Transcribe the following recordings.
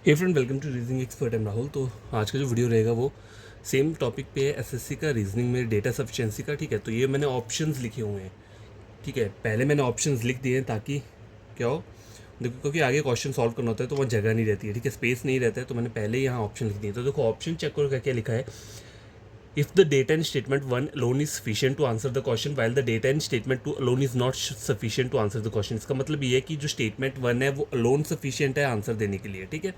Hey friend, welcome to reasoning expert. I'm Rahul. तो आज का जो वीडियो रहेगा वो सेम टॉपिक पे है, एसएससी का रीजनिंग में डेटा सफिशिएंसी का। ठीक है, तो ये मैंने ऑप्शंस लिखे हुए हैं। ठीक है, पहले मैंने ऑप्शंस लिख दिए हैं ताकि क्या हो, देखो, क्योंकि आगे क्वेश्चन सॉल्व करना होता है तो वहाँ जगह नहीं रहती है। ठीक है, स्पेस नहीं रहता है, तो मैंने पहले ही यहाँ ऑप्शन लिख दिए। तो देखो ऑप्शन चेक करो क्या लिखा है। If the data in statement 1 alone is sufficient to answer the question, while the data in statement 2 alone is not sufficient to answer the question। इसका मतलब ये है कि जो स्टेटमेंट 1 है वो अलोन सफिशिएंट है आंसर देने के लिए। ठीक है,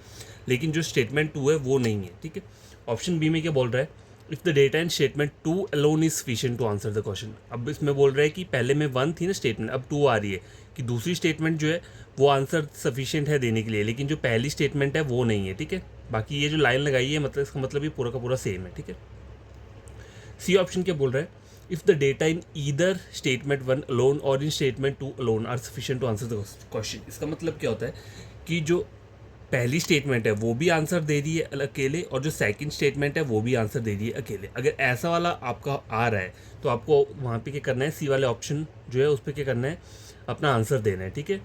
लेकिन जो स्टेटमेंट 2 है वो नहीं है। ठीक है, ऑप्शन बी में क्या बोल रहा है, if the data in statement 2 alone is sufficient to answer the question. अब इसमें बोल रहा है कि पहले में 1 थी ना स्टेटमेंट, अब 2 आ रही है कि दूसरी स्टेटमेंट जो है वो आंसर सफिशिएंट है देने के लिए, लेकिन जो पहली स्टेटमेंट है वो नहीं है। ठीक है, बाकी ये जो लाइन लगाई है मतलब इसका मतलब ये पूरा का पूरा सेम है। ठीक है, सी ऑप्शन क्या बोल रहा है, if the data in either statement 1 alone और in statement 2 alone are sufficient to answer the question. इसका मतलब क्या होता है कि जो पहली स्टेटमेंट है वो भी आंसर दे रही है अकेले, और जो सेकंड स्टेटमेंट है वो भी आंसर दे रही है अकेले। अगर ऐसा वाला आपका आ रहा है तो आपको वहाँ पे क्या करना है, सी वाले ऑप्शन जो है उस पर क्या करना है, अपना आंसर देना है। ठीक है,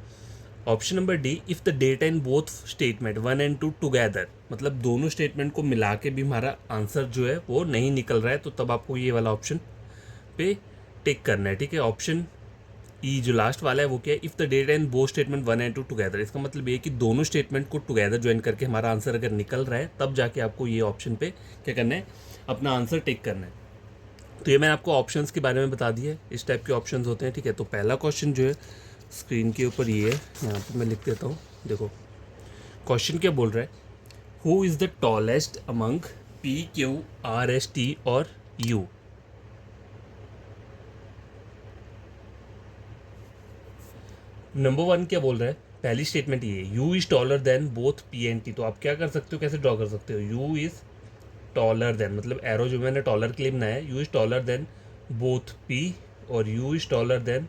option number D, if the data in both statement 1 and 2 together, मतलब दोनों स्टेटमेंट को मिला के भी हमारा आंसर जो है वो नहीं निकल रहा है, तो तब आपको ये वाला ऑप्शन पे टिक करना है। ठीक है, ऑप्शन ई जो लास्ट वाला है वो क्या है, if the data in both statement 1 and 2 together. इसका मतलब ये है कि दोनों स्टेटमेंट को टुगेदर ज्वाइन करके हमारा आंसर अगर निकल रहा है तब जाके आपको ये ऑप्शन पे क्या करना है, अपना आंसर टिक करना है। तो ये मैंने आपको ऑप्शंस के बारे में बता दिया है, इस टाइप के ऑप्शंस होते हैं। ठीक है, तो पहला क्वेश्चन जो है स्क्रीन के ऊपर ये है, यहाँ पे मैं लिख देता हूँ। देखो क्वेश्चन क्या बोल रहा है, who is the tallest among P Q R S T और यू। नंबर 1 क्या बोल रहा है, पहली स्टेटमेंट ये है, U is taller than both P and T. तो आप क्या कर सकते हो, कैसे ड्रॉ कर सकते हो, यू इज़ टॉलर देन, मतलब एरो जो मैंने टॉलर के लिए बनाया है, U is taller than both P और U is taller than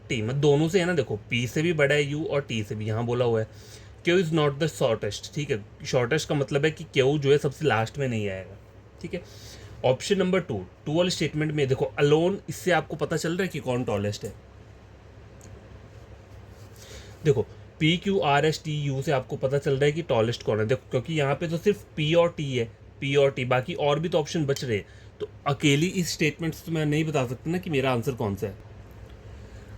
T. मतलब दोनों से है ना, देखो पी से भी बड़ा है यू और टी से भी, यहाँ बोला हुआ है Q is not the shortest. ठीक है, शॉर्टेस्ट का मतलब है कि क्यू जो है सबसे लास्ट में नहीं आएगा। ठीक है, ऑप्शन नंबर 2, टू वाले स्टेटमेंट में देखो अलोन, इससे आपको पता चल रहा है कि कौन टॉलेस्ट है। देखो P Q R S T U से आपको पता चल रहा है कि टॉलेस्ट कौन है। देखो क्योंकि यहाँ पे तो सिर्फ पी और टी है, पी और टी, बाकी और भी तो ऑप्शन बच रहे हैं, तो अकेली इस स्टेटमेंट से तो मैं नहीं बता सकता ना कि मेरा आंसर कौन सा है।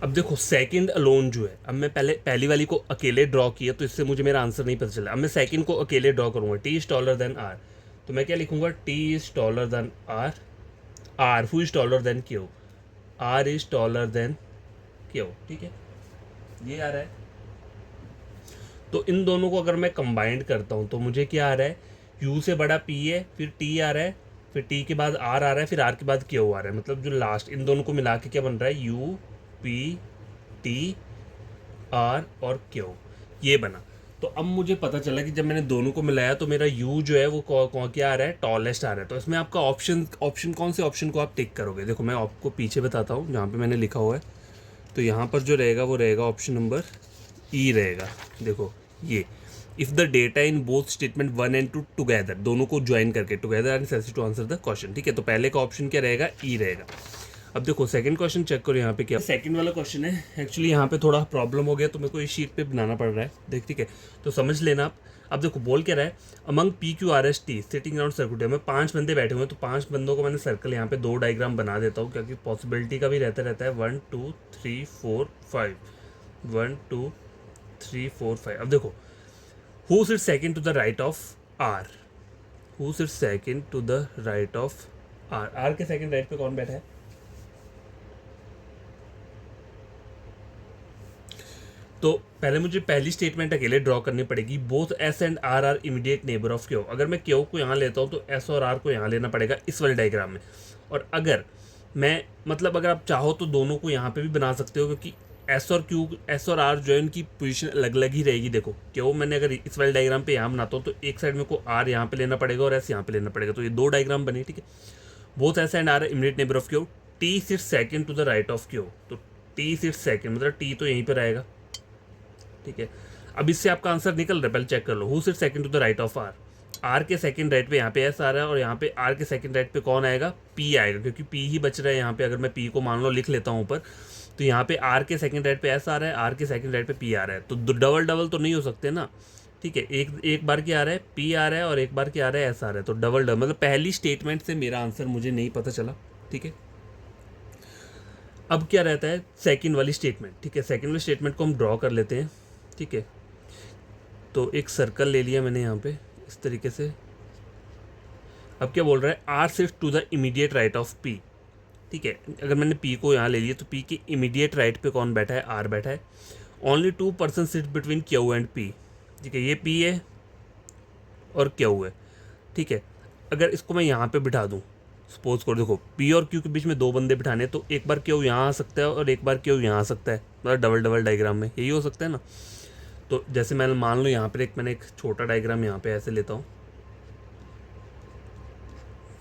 अब देखो सेकंड अलोन जो है, अब मैं पहली वाली को अकेले ड्रॉ किया तो इससे मुझे मेरा आंसर नहीं पता चला। अब मैं सेकंड को अकेले ड्रॉ करूँगा, T is taller than R, तो मैं क्या लिखूंगा, T is taller than R, R who is taller than Q, R is taller than Q. ठीक है, ये आ रहा है। तो इन दोनों को अगर मैं कंबाइंड करता हूँ तो मुझे क्या आ रहा है, यू से बड़ा पी है, फिर टी आ रहा है, फिर टी के बाद आर आ रहा है, फिर आर के बाद क्यू आ रहा है। मतलब जो लास्ट इन दोनों को मिला के क्या बन रहा है, यू पी टी आर और क्यू, ये बना। तो अब मुझे पता चला कि जब मैंने दोनों को मिलाया तो मेरा यू जो है वो क्या आ रहा है, टॉलेस्ट आ रहा है। तो इसमें आपका ऑप्शन कौन से ऑप्शन को आप टिक करोगे, देखो मैं आपको पीछे बताता हूँ जहाँ पे मैंने लिखा हुआ है। तो यहाँ पर जो रहेगा वो रहेगा ऑप्शन नंबर ई रहेगा। देखो ये, if the data in both statement 1 and 2 together, दोनों को ज्वाइन करके together are necessary to answer the question. ठीक है, तो पहले का ऑप्शन क्या रहेगा, ई रहेगा। अब देखो सेकंड क्वेश्चन चेक करो, यहाँ पे क्या सेकंड वाला क्वेश्चन है। एक्चुअली यहाँ पे थोड़ा प्रॉब्लम हो गया तो मेरे को इस शीट पे बनाना पड़ रहा है, देख। ठीक है, तो समझ लेना आप। अब देखो बोल क्या रहा है, among P Q R S T sitting around circular में 5 बंदे बैठे हुए हैं, तो 5 बंदों को मैंने सर्कल यहाँ पे 2 डायग्राम बना देता हूँ, क्योंकि पॉसिबिलिटी का भी रहता है। 1 2 3 4 5, 1 2 3 4 5। अब देखो who sit second to the right of R, who sit second to the right of R, R के सेकंड राइट पे कौन बैठा है। तो पहले मुझे पहली स्टेटमेंट अकेले ड्रॉ करनी पड़ेगी, both S and R are immediate neighbour of Q. अगर मैं क्यू को यहाँ लेता हूँ तो एस और आर को यहाँ लेना पड़ेगा इस वाले डायग्राम में। और अगर मैं मतलब अगर आप चाहो तो दोनों को यहाँ पे भी बना सकते हो, क्योंकि एस और आर जो है उनकी पोजीशन अलग अलग ही रहेगी। देखो क्यों मैंने अगर इस वाले डायग्राम पे यहाँ बनाता हूँ तो एक साइड में को आर यहाँ पे लेना पड़ेगा और एस यहाँ पे लेना पड़ेगा, तो ये 2 डायग्राम बने। ठीक है, both S and R immediate neighbour of Q, T sit second to the right of Q, तो टी सिट सेकंड मतलब टी तो यहीं पर आएगा। ठीक है, अब इससे आपका आंसर निकल रहा है, पहले चेक कर लो, who sit second to the right of R, R के सेकंड राइट पे यहाँ पे एस आ रहा है और यहाँ पे आर के सेकंड राइट पे कौन आएगा, पी आएगा, क्योंकि पी ही बच रहा है यहाँ पे। अगर मैं पी को मान लो लिख लेता हूँ ऊपर, तो यहाँ पे आर के सेकंड राइट पे एस आ रहा है, आर के सेकंड राइट पे पी आ रहा है, तो डबल डबल तो नहीं हो सकते ना, ठीक है, एक एक बार क्या आ रहा है पी आ रहा है और एक बार क्या आ रहा है एस आ रहा है, तो डबल डबल मतलब पहली स्टेटमेंट से मेरा आंसर मुझे नहीं पता चला। ठीक है, अब क्या रहता है सेकंड वाली स्टेटमेंट। ठीक है, सेकंड वाली स्टेटमेंट को हम ड्रॉ कर लेते हैं। ठीक है, तो एक सर्कल ले लिया मैंने यहाँ पे इस तरीके से। अब क्या बोल रहा है, R shift to the immediate right of P. ठीक है, अगर मैंने पी को यहाँ ले लिया तो पी के इमीडिएट राइट पे कौन बैठा है, आर बैठा है। Only 2% sit between Q and P. ठीक है, ये पी है और क्यू है। ठीक है, अगर इसको मैं यहाँ पे बिठा दूँ, सपोज कर देखो पी और क्यू के बीच में दो बंदे बिठाने हैं, तो एक बार क्यू यहाँ आ सकता है और एक बार क्यू यहाँ आ सकता है, मतलब डबल डबल डायग्राम में यही हो सकता है ना। तो जैसे मैंने मान लो यहाँ पर मैंने एक छोटा डायग्राम यहाँ पे ऐसे लेता हूँ,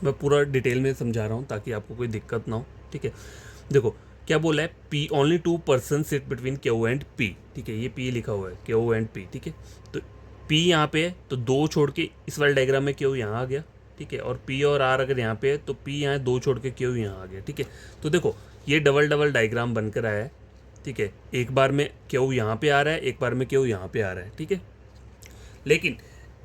मैं पूरा डिटेल में समझा रहा हूँ ताकि आपको कोई दिक्कत ना हो। ठीक है, देखो क्या बोला है, P only 2% sit between Q and P. ठीक है, ये पी लिखा हुआ है, क्यू एंड पी। ठीक है, तो पी यहाँ पे है तो दो छोड़ के इस वाले डायग्राम में क्यू यहाँ आ गया। ठीक है, और पी और आर अगर यहाँ पे है तो पी यहाँ दो छोड़ के क्यू यहाँ आ गया। ठीक है, तो देखो ये डबल डबल डायग्राम बनकर आया है। ठीक है, एक बार में क्यू यहाँ पे आ रहा है, एक बार में क्यू यहाँ पे आ रहा है। ठीक है, लेकिन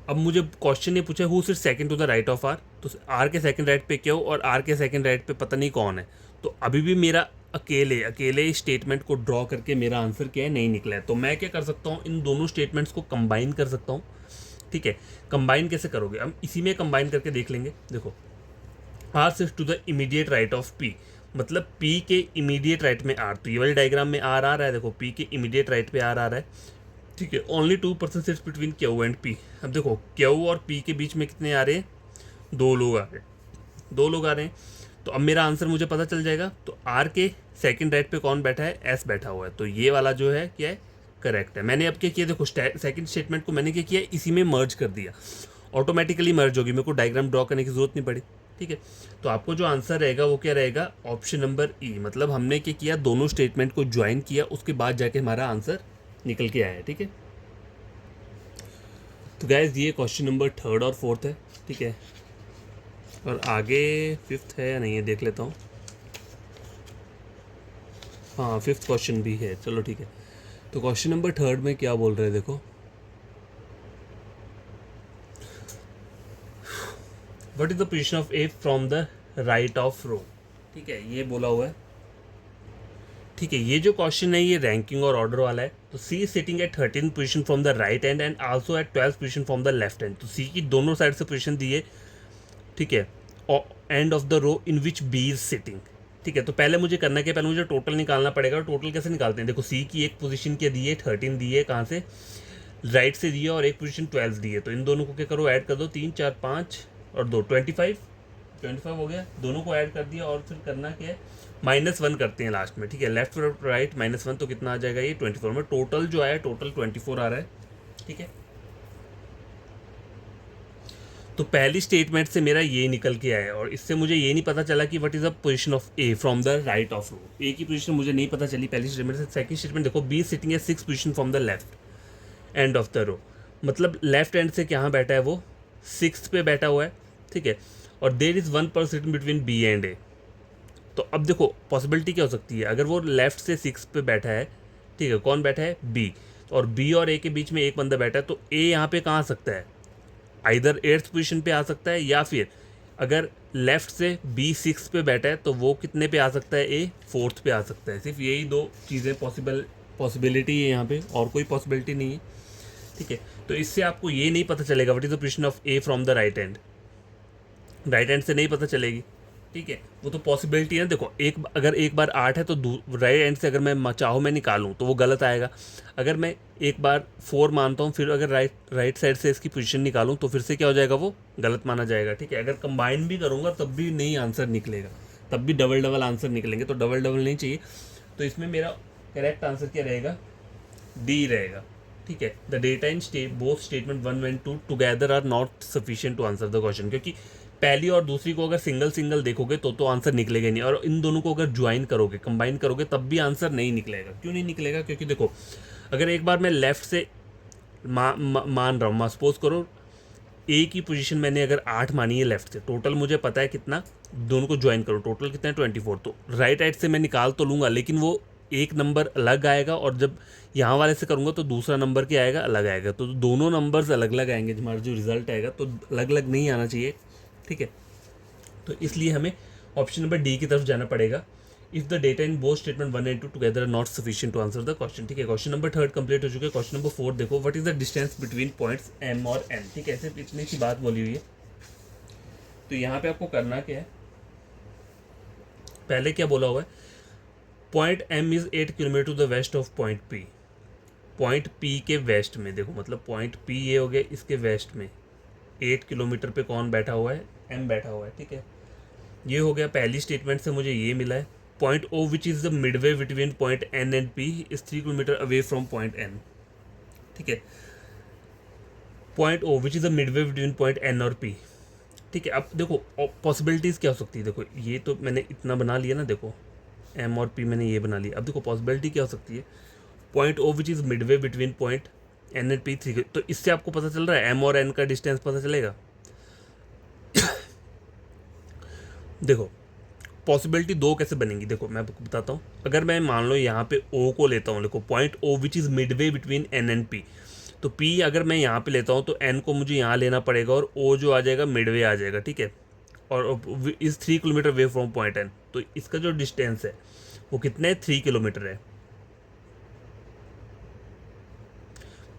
अब मुझे क्वेश्चन ये पूछा who sit second to the right of R, तो आर के सेकंड राइट पे क्यू और आर के सेकंड राइट पे पता नहीं कौन है। तो अभी भी मेरा अकेले अकेले स्टेटमेंट को ड्रॉ करके मेरा आंसर क्या है, नहीं निकला है। तो मैं क्या कर सकता हूँ, इन दोनों स्टेटमेंट्स को कंबाइन कर सकता हूँ। ठीक है, कंबाइन कैसे करोगे, हम इसी में कंबाइन करके देख लेंगे। देखो R shift to the immediate right of P, मतलब पी के इमीडिएट राइट में आर, तो ये वाले डायग्राम में आर आ रहा है, देखो पी के इमीडिएट राइट पे आर आ रहा है। ठीक है, only 2% sits between Q and P. अब देखो क्यू और पी के बीच में कितने आ रहे हैं, दो लोग आ रहे हैं, दो लोग आ रहे हैं। तो अब मेरा आंसर मुझे पता चल जाएगा। तो आर के सेकंड राइट पे कौन बैठा है, एस बैठा हुआ है, तो ये वाला जो है क्या है, करेक्ट है। मैंने अब क्या किया, देखो सेकंड स्टेटमेंट को मैंने क्या किया, इसी में मर्ज कर दिया, ऑटोमेटिकली मर्ज होगी, मेरे को डायग्राम ड्रॉ करने की जरूरत नहीं पड़ी। ठीक है, तो आपको जो आंसर रहेगा वो क्या रहेगा, ऑप्शन नंबर ई। मतलब हमने क्या किया, दोनों स्टेटमेंट को ज्वाइन किया, उसके बाद जाके हमारा आंसर निकल के आया है। ठीक है, तो गाइज ये क्वेश्चन नंबर थर्ड और फोर्थ है। ठीक है, और आगे फिफ्थ है या नहीं है देख लेता हूँ। हाँ फिफ्थ क्वेश्चन भी है, चलो ठीक है। तो क्वेश्चन नंबर थर्ड में क्या बोल रहे हैं, देखो what is the position of A from the right of row. ठीक है, ये बोला हुआ है। ठीक है, ये जो क्वेश्चन है ये रैंकिंग और ऑर्डर वाला है। तो C sitting at 13 position from the right end and also at 12 position from the left end. तो सी की दोनों साइड से पोजीशन दी है। ठीक है, end of the row in which B is sitting. ठीक है, तो पहले मुझे करना क्या, पहले मुझे टोटल निकालना पड़ेगा। टोटल कैसे निकालते हैं, देखो सी की एक पोजीशन क्या दी है, 13 दी है, कहाँ से, राइट से दी है, और एक पोजीशन 12 दी है। तो इन दोनों को क्या करो, ऐड कर दो, 3 4 5 और 2 25 हो गया। दोनों को ऐड कर दिया और फिर करना क्या है, -1 करते हैं लास्ट में। ठीक है, लेफ्ट और राइट -1, तो कितना आ जाएगा ये 24 में। टोटल जो आया टोटल 24 आ रहा है। ठीक है, तो पहली स्टेटमेंट से मेरा ये निकल के आया, और इससे मुझे ये नहीं पता चला कि what is the position of A from the right of row. A की पोजीशन मुझे नहीं पता चली पहली स्टेटमेंट से। सेकंड स्टेटमेंट देखो, बी सिटिंग है 6 position from the left end of the row, मतलब लेफ्ट एंड से कहाँ बैठा है, वो 6th पे बैठा हुआ है। ठीक है, और there is 1% between B and A. तो अब देखो पॉसिबिलिटी क्या हो सकती है, अगर वो लेफ्ट से 6 पे बैठा है, ठीक है, कौन बैठा है, बी, और बी और ए के बीच में एक बंदा बैठा है, तो ए यहाँ पे कहाँ आ सकता है, आइदर 8th पोजीशन पे आ सकता है, या फिर अगर लेफ्ट से बी 6 पे बैठा है तो वो कितने पे आ सकता है, ए 4th पे आ सकता है। सिर्फ यही दो चीज़ें पॉसिबिलिटी है यहाँ पे, और कोई पॉसिबिलिटी नहीं है। ठीक है, तो इससे आपको ये नहीं पता चलेगा what is the position of A from the right and, right hand से नहीं पता चलेगी। ठीक है, वो तो पॉसिबिलिटी है। देखो अगर एक बार 8 है तो राइट हैंड से अगर मैं चाहूँ मैं निकालूँ तो वो गलत आएगा। अगर मैं एक बार 4 मानता हूँ, फिर अगर राइट साइड से इसकी पोजीशन निकालूँ तो फिर से क्या हो जाएगा, वो गलत माना जाएगा। ठीक है, अगर कंबाइन भी करूँगा तब भी नहीं आंसर निकलेगा, तब भी डबल डबल आंसर निकलेंगे, तो डबल डबल नहीं चाहिए। तो इसमें मेरा करेक्ट आंसर क्या रहेगा, डी रहेगा। ठीक है, the data in both statement 1 and 2 together are not sufficient to answer the question. क्योंकि पहली और दूसरी को अगर सिंगल सिंगल देखोगे तो आंसर निकलेगा नहीं, और इन दोनों को अगर ज्वाइन करोगे, कंबाइन करोगे, तब भी आंसर नहीं निकलेगा। क्यों नहीं निकलेगा, क्योंकि देखो अगर एक बार मैं लेफ्ट से मान रहा हूँ, सपोज करो ए की पोजीशन मैंने अगर 8 मानी है लेफ्ट से, टोटल मुझे पता है कितना, दोनों को ज्वाइन करो, टोटल कितना है 24, तो राइट साइड से मैं निकाल तो लूँगा, लेकिन वो एक नंबर अलग आएगा और जब यहाँ वाले से करूँगा तो दूसरा नंबर क्या आएगा, अलग आएगा। तो दोनों नंबर्स अलग अलग आएंगे, हमारा जो रिजल्ट आएगा तो अलग अलग नहीं आना चाहिए, ठीक है। तो इसलिए हमें ऑप्शन नंबर डी की तरफ जाना पड़ेगा। If the data in both statement 1 and 2 together are not sufficient to answer the question, ठीक है। क्वेश्चन नंबर 3 कंप्लीट हो चुका है। क्वेश्चन नंबर 4 देखो, what is the distance between points M और एन, ठीक है। ऐसे पिछले की बात बोली हुई है। तो यहाँ पे आपको करना क्या है, पहले क्या बोला हुआ है, point M is 8 kilometre to the west of point P. Point P के वेस्ट में, देखो मतलब पॉइंट पी ये हो गया, इसके वेस्ट में 8 किलोमीटर पे कौन बैठा हुआ है, एम बैठा हुआ है, ठीक है। ये हो गया पहली स्टेटमेंट से मुझे ये मिला है। Point O which is the midway between point N and P is 3 kilometre away from point N, ठीक है। Point O which is the midway between point N और पी, ठीक है। अब देखो पॉसिबिलिटीज़ क्या हो सकती है, देखो ये तो मैंने इतना बना लिया ना, देखो एम और पी मैंने ये बना लिया। अब देखो पॉसिबिलिटी क्या हो सकती है, point O which is midway between point N and P 3, तो इससे आपको पता चल रहा है एम और एन का डिस्टेंस पता चलेगा। देखो पॉसिबिलिटी दो कैसे बनेंगी, देखो मैं आपको बताता हूँ। अगर मैं मान लो यहाँ पे ओ को लेता हूँ, देखो point O which is midway between N and P, तो पी अगर मैं यहाँ पे लेता हूँ तो एन को मुझे यहाँ लेना पड़ेगा और ओ जो आ जाएगा मिडवे आ जाएगा, ठीक है। और इस 3 kilometre way from point N, तो इसका जो डिस्टेंस है वो कितना है, 3 किलोमीटर है।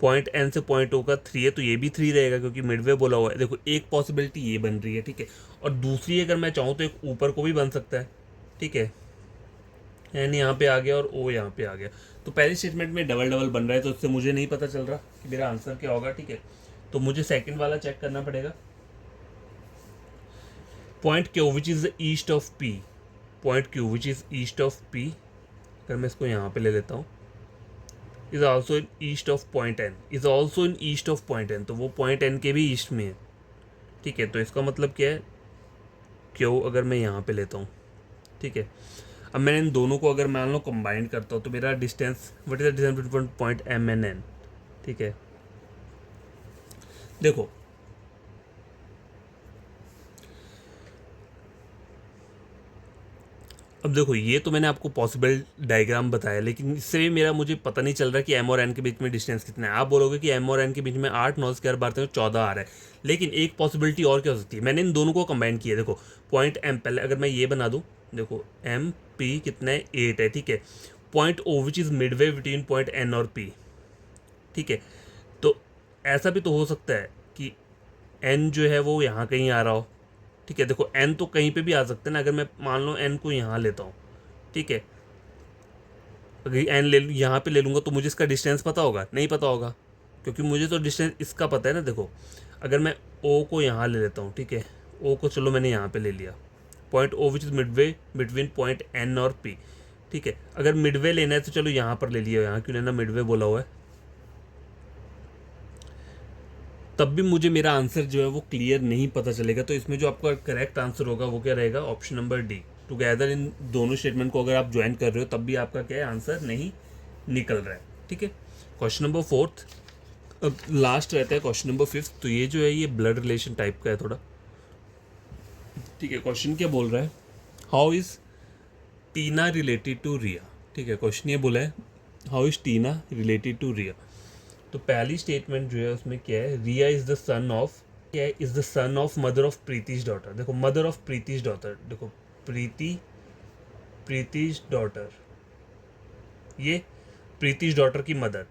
पॉइंट एन से पॉइंट ओ का 3 है, तो ये भी 3 रहेगा क्योंकि मिडवे बोला हुआ है। देखो एक पॉसिबिलिटी ये बन रही है, ठीक है। और दूसरी अगर मैं चाहूँ तो एक ऊपर को भी बन सकता है, ठीक है। एन यहाँ पे आ गया और ओ यहाँ पे आ गया, तो पहली स्टेटमेंट में डबल डबल बन रहा है, तो इससे मुझे नहीं पता चल रहा कि मेरा आंसर क्या होगा, ठीक है। तो मुझे सेकंड वाला चेक करना पड़ेगा। Point Q which is the east of P, point Q which is east of P, अगर मैं इसको यहाँ पे ले लेता हूँ, is also in east of point N, is also in east of point N, तो वो पॉइंट एन के भी ईस्ट में है, ठीक है। तो इसका मतलब क्या है, क्यू अगर मैं यहाँ पे लेता हूँ, ठीक है। अब मैंने इन दोनों को अगर मान लो कंबाइन करता हूँ तो मेरा distance, what is the distance between point M and N, ठीक है। देखो अब देखो ये तो मैंने आपको पॉसिबल डायग्राम बताया, लेकिन इससे भी मेरा मुझे पता नहीं चल रहा कि एम और एन के बीच में डिस्टेंस कितना है। आप बोलोगे कि एम और एन के बीच में 8 9 स्क्वायर बार 14 आ रहा है, लेकिन एक पॉसिबिलिटी और क्या हो सकती है, मैंने इन दोनों को कंबाइन किया। देखो पॉइंट एम, पहले अगर मैं ये बना दूँ, देखो एम पी कितना है, 8 है, ठीक है। Point O which is midway between point N और पी, ठीक है। तो ऐसा भी तो हो सकता है कि एन जो है वो यहाँ कहीं आ रहा हो, ठीक है। देखो एन तो कहीं पे भी आ सकते हैं ना, अगर मैं मान लो एन को यहाँ लेता हूँ, ठीक है। अगर एन ले यहाँ पे ले लूँगा तो मुझे इसका डिस्टेंस पता होगा, नहीं पता होगा, क्योंकि मुझे तो डिस्टेंस इसका पता है ना। देखो अगर मैं ओ को यहाँ ले लेता हूँ, ठीक है, ओ को चलो मैंने यहाँ पे ले लिया, point O which is midway between point N और पी, ठीक है। अगर मिडवे लेना है तो चलो यहाँ पर ले लिया, यहाँ क्यों लेना, मिडवे बोला हुआ है, तब भी मुझे मेरा आंसर जो है वो क्लियर नहीं पता चलेगा। तो इसमें जो आपका करेक्ट आंसर होगा वो क्या रहेगा, option number D. Together in दोनों स्टेटमेंट को अगर आप ज्वाइन कर रहे हो तब भी आपका क्या है, आंसर नहीं निकल रहा है, ठीक है। क्वेश्चन नंबर 4, अब लास्ट रहता है क्वेश्चन नंबर 5। तो ये जो है ये ब्लड रिलेशन टाइप का है थोड़ा, ठीक है। क्वेश्चन क्या बोल रहा है, how is Tina related to Riya, ठीक है। क्वेश्चन ये बोला है how is Tina related to Riya. तो पहली स्टेटमेंट जो है उसमें क्या है, Riya is the son of, क्या है, is the son of mother of Pritish daughter. देखो मदर ऑफ प्रीतिश डॉटर, देखो प्रीतिश डॉटर, ये प्रीतिश डॉटर की मदर,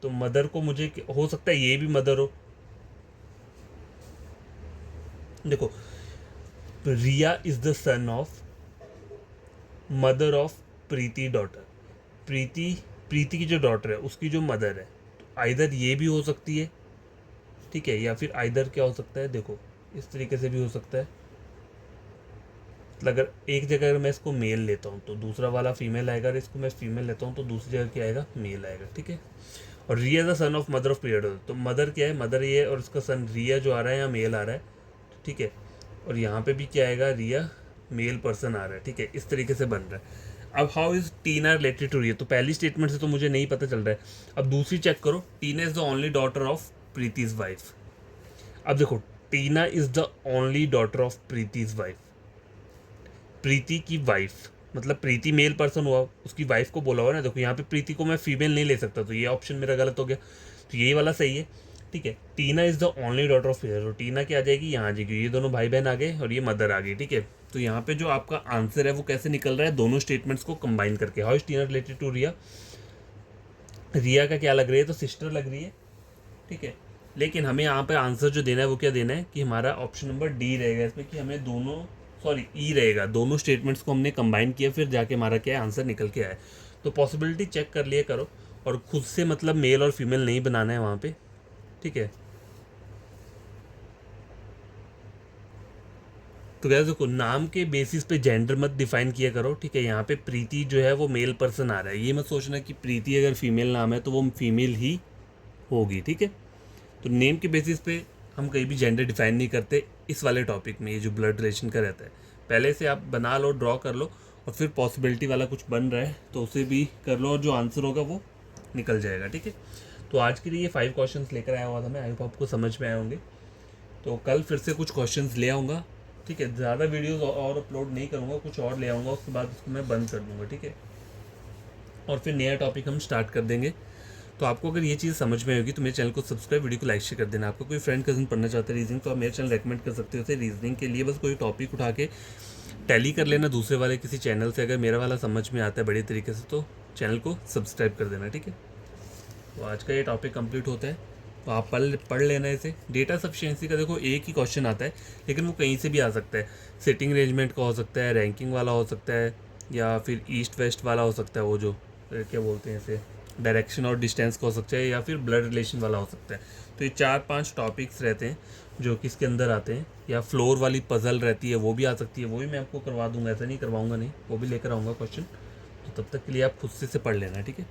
तो मदर को मुझे हो सकता है ये भी मदर हो। देखो Riya is the son of mother of Preeti daughter, Preeti की जो डॉटर है उसकी जो मदर है, तो आइदर ये भी हो सकती है, ठीक है, या फिर आइदर क्या हो सकता है, देखो इस तरीके से भी हो सकता है। अगर एक जगह अगर मैं इसको मेल लेता हूँ तो दूसरा वाला फीमेल आएगा, और इसको मैं फीमेल लेता हूँ तो दूसरी जगह क्या आएगा, मेल आएगा, ठीक है। और Riya the son of mother of period, तो मदर क्या है, मदर ये है, और उसका सन रिया जो आ रहा है यहाँ मेल आ रहा है, ठीक है। और यहाँ पे भी क्या आएगा, रिया मेल पर्सन आ रहा है, ठीक है। इस तरीके से बन रहा है। अब how is Tina related to Riya, तो पहली स्टेटमेंट से तो मुझे नहीं पता चल रहा है। अब दूसरी चेक करो, Tina is the only daughter of Preeti's wife. अब देखो Tina is the only daughter of Preeti's wife, Preeti की वाइफ, मतलब प्रीति मेल पर्सन हुआ, उसकी वाइफ को बोला हुआ ना, देखो यहाँ पे प्रीति को मैं फीमेल नहीं ले सकता, तो ये ऑप्शन मेरा गलत हो गया, तो ये वाला सही है। ठीक है, Tina is the only daughter of hero, Tina क्या आ जाएगी, यहाँ आ जाएगी, ये दोनों भाई बहन आ गए और ये मदर आ गई। ठीक है, तो यहाँ पे जो आपका आंसर है वो कैसे निकल रहा है, दोनों स्टेटमेंट्स को कंबाइन करके। How is Tina related to Riya, Riya का क्या लग रही है, तो सिस्टर लग रही है। ठीक है, लेकिन हमें यहाँ पे आंसर जो देना है वो क्या देना है कि हमारा ऑप्शन नंबर डी रहेगा इसमें, कि हमें दोनों, सॉरी ई रहेगा, दोनों स्टेटमेंट्स को हमने कंबाइन किया, फिर जाके हमारा क्या है आंसर निकल के आया। तो पॉसिबिलिटी चेक कर लिया करो, और खुद से मतलब मेल और फीमेल नहीं बनाना है वहाँ पे। ठीक है, तो क्या देखो, नाम के बेसिस पे जेंडर मत डिफाइन किया करो। ठीक है, यहाँ पे प्रीति जो है वो मेल पर्सन आ रहा है, ये मत सोचना कि प्रीति अगर फीमेल नाम है तो वो फीमेल ही होगी। ठीक है, तो नेम के बेसिस पे हम कहीं भी जेंडर डिफाइन नहीं करते इस वाले टॉपिक में। ये जो ब्लड रिलेशन का रहता है, पहले से आप बना लो, ड्रॉ कर लो, और फिर पॉसिबिलिटी वाला कुछ बन रहा है तो उसे भी कर लो, और जो आंसर होगा वो निकल जाएगा। ठीक है, तो आज के लिए ये 5 क्वेश्चंस लेकर आया हुआ था मैं, आई होप आपको समझ में आए होंगे। तो कल फिर से कुछ क्वेश्चंस ले आऊँगा। ठीक है, ज़्यादा वीडियोस और अपलोड नहीं करूँगा, कुछ और ले आऊँगा, उसके बाद उसको मैं बंद कर दूँगा। ठीक है, और फिर नया टॉपिक हम स्टार्ट कर देंगे। तो आपको अगर ये चीज़ समझ में आएगी तो मेरे चैनल को सब्सक्राइब, वीडियो को लाइक शेयर कर देना। आपको कोई फ्रेंड कज़न पढ़ना चाहता है रीजनिंग, तो आप मेरे चैनल रेकमेंड कर सकते हो उसे रीजनिंग के लिए। बस कोई टॉपिक उठा के टैली कर लेना दूसरे वाले किसी चैनल से, अगर मेरा वाला समझ में आता है बड़ी तरीके से तो चैनल को सब्सक्राइब कर देना। ठीक है, तो आज का ये टॉपिक कंप्लीट होता है, तो आप पढ़ लेना इसे। डेटा सफिशिएंसी का देखो एक ही क्वेश्चन आता है, लेकिन वो कहीं से भी आ सकता है। सिटिंग अरेंजमेंट का हो सकता है, रैंकिंग वाला हो सकता है, या फिर ईस्ट वेस्ट वाला हो सकता है, वो जो क्या बोलते हैं इसे, डायरेक्शन और डिस्टेंस का हो सकता है, या फिर ब्लड रिलेशन वाला हो सकता है। तो ये 4-5 टॉपिक्स रहते हैं जो कि इसके अंदर आते हैं। या फ्लोर वाली पजल रहती है, वो भी आ सकती है, वो भी मैं आपको करवा दूंगा, ऐसा नहीं करवाऊंगा नहीं, वो भी लेकर आऊँगा क्वेश्चन। तो तब तक के लिए आप खुद से पढ़ लेना। ठीक है।